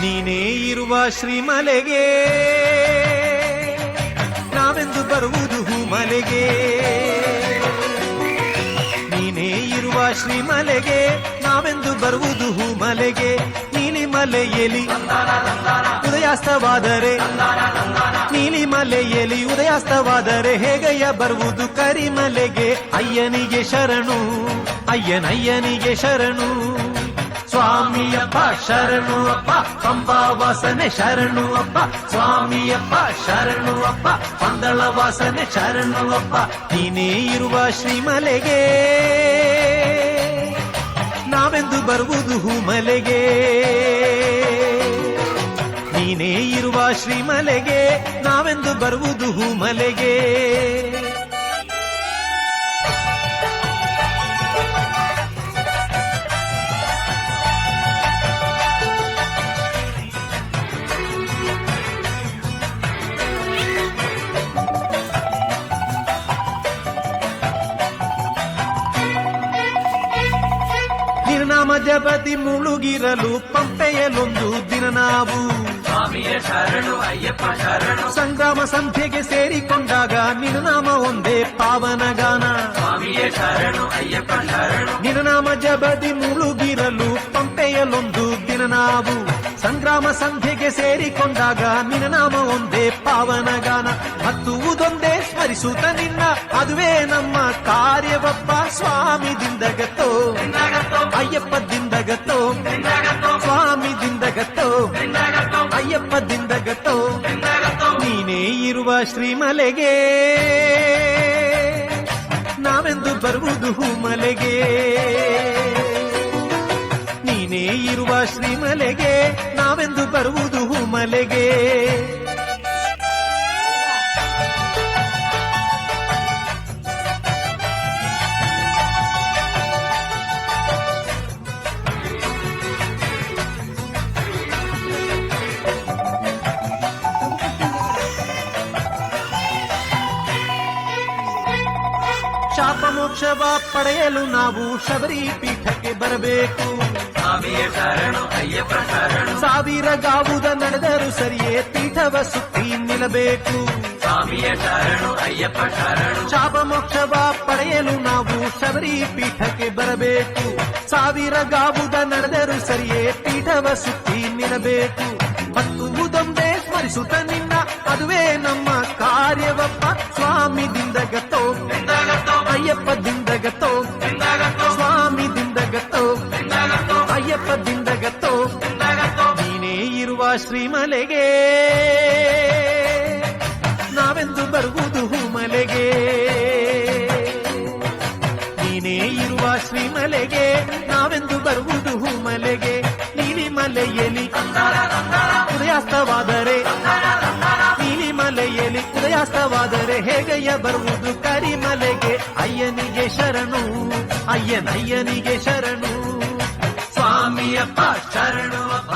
ನೀನೇ ಇರುವ ಶ್ರೀಮಲೆಗೆ ನಾವೆಂದು ಬರುವುದು ಹೂಮಲೆಗೆ. ನೀನೇ ಇರುವ ಶ್ರೀಮಲೆಗೆ ನಾವೆಂದು ಬರುವುದು ಹೂಮಲೆಗೆ. ನೀಲಿಮಲೆಯಲ್ಲಿ ಉದಯಾಸ್ತವಾದರೆ ನೀಲಿಮಲೆಯಲ್ಲಿ ಉದಯಾಸ್ತವಾದರೆ ಹೇಗಯ್ಯ ಬರುವುದು ಕರಿಮಲೆಗೆ. ಅಯ್ಯನಿಗೆ ಶರಣು ಅಯ್ಯನಯ್ಯನಿಗೆ ಶರಣು. ಸ್ವಾಮಿಯಪ್ಪ ಶರಣು ಅಪ್ಪ ಪಂಬಾ ವಾಸನೆ ಶರಣು ಅಪ್ಪ. ಸ್ವಾಮಿಯಪ್ಪ ಶರಣು ಅಪ್ಪ ಪಂದಳ ವಾಸನೆ ಶರಣು ಅಪ್ಪ. ನೀನೇ ಇರುವ ಶ್ರೀಮಲೆಗೆ ನಾವೆಂದು ಬರುವುದು ಹೂಮಲೆಗೆ. ನೀನೇ ಇರುವ ಶ್ರೀಮಲೆಗೆ ನಾವೆಂದು ಬರುವುದು ಹೂಮಲೆಗೆ. ನಿರ್ನಾಮ ಜಪತಿ ಮುಳುಗಿರಲು ಪಂಪೆಯಲೊಂದು ದಿನ ನಾವು ಸ್ವಾಮಿಯ ಶರಣು ಅಯ್ಯಪ್ಪ ಶರಣು. ಸಂಗ್ರಾಮ ಸಂಧ್ಯೆಗೆ ಸೇರಿಕೊಂಡಾಗ ನಿರ್ನಾಮ ಒಂದೇ ಪಾವನ ಗಾನ. ಸ್ವಾಮಿಯ ಶರಣು ಅಯ್ಯಪ್ಪ ಶರಣು. ನಿರ್ನಾಮ ಜಪತಿ ಮುಳುಗಿರಲು ಪಂಪೆಯಲೊಂದು ದಿನ ನಾವು ಸಂಗ್ರಾಮ ಸಂಧ್ಯೆಗೆ ಸೇರಿಕೊಂಡಾಗ ನಿರ್ನಾಮ ಒಂದೇ ಪಾವನ ಗಾನ. ಹತ್ತುವುದೊಂದೇ ಸ್ಮರಿಸುತ್ತ ನಿನ್ನ ಅದುವೇ ನಮ್ಮ ಕಾರ್ಯವಪ್ಪ. ಸ್ವಾಮಿ ದಿಂದಗತ್ತೋ ಅಯ್ಯಪ್ಪ ದಿಂದಗತ್ತೋ ಸ್ವಾಮಿ ದಿಂದಗತ್ತೋ ಅಯ್ಯಪ್ಪ ದಿಂದಗತ್ತೋ. ನೀನೇ ಇರುವ ಶ್ರೀಮಲೆಗೆ ನಾವೆಂದು ಬರುವುದು ಹೂಮಲೆಗೆ. ನೀನೇ ಇರುವ ಶ್ರೀಮಲೆಗೆ ನಾವೆಂದು ಬರುವುದು ಹೂಮಲೆಗೆ. ಶಾಪ ಮೋಕ್ಷವ ಪಡೆಯಲು ನಾವು ಶಬರಿ ಪೀಠಕ್ಕೆ ಬರಬೇಕು. ಸ್ವಾಮಿಯ ಶರಣು ಅಯ್ಯಪ್ಪ ಶರಣು. ಸಾವಿರ ಗಾವುದ ನಡೆದರೂ ಸರಿಯೇ ಪೀಠವ ಸುತ್ತಿ ನಿಲ್ಲಬೇಕು. ಸ್ವಾಮಿಯ ಶರಣು ಅಯ್ಯಪ್ಪ ಶರಣು. ಶಾಪ ಮೋಕ್ಷವ ಪಡೆಯಲು ನಾವು ಶಬರಿ ಪೀಠಕ್ಕೆ ಬರಬೇಕು. ಸಾವಿರ ಗಾವುದ ನಡೆದರೂ ಸರಿಯೇ ಪೀಠವ ಸುತ್ತಿ ನಿಲ್ಲಬೇಕು. ಹತ್ತುವುದೊಂದೇ ಸ್ಮರಿಸುತ್ತ ನಿನ್ನ ಅದುವೇ ನಮ್ಮ ಕಾರ್ಯವಪ್ಪ. ಸ್ವಾಮಿ ದಿಂದಗತ್ತೋ ಅಯ್ಯಪ್ಪ ದಿಂದಗತ್ತೋ ಸ್ವಾಮಿ ದಿಂದಗತ್ತೋ ಅಯ್ಯಪ್ಪ ದಿಂದಗತ್ತೋ. ನೀನೇ ಇರುವ ಶ್ರೀಮಲೆಗೆ ನಾವೆಂದು ಬರುವುದು ಹೂಮಲೆಗೆ. ನೀನೇ ಇರುವ ಶ್ರೀಮಲೆಗೆ ನಾವೆಂದು ಬರುವುದು ಹೂಮಲೆಗೆ. ನೀಲಿಮಲೆಯಲ್ಲಿ ಉದಯಾಸ್ತವಾದರೆ ನೀಲಿಮಲೆಯಲ್ಲಿ ಉದಯಾಸ್ತವಾದರೆ ಹೇಗಯ್ಯ ಬರುವುದು ಕರಿಮಲೆಗೆ. ಅಯ್ಯನಿಗೆ ಶರಣು ಅಯ್ಯನಯ್ಯನಿಗೆ ಶರಣು. ಸ್ವಾಮಿಯಪ್ಪ ಶರಣು ಅಪ್ಪ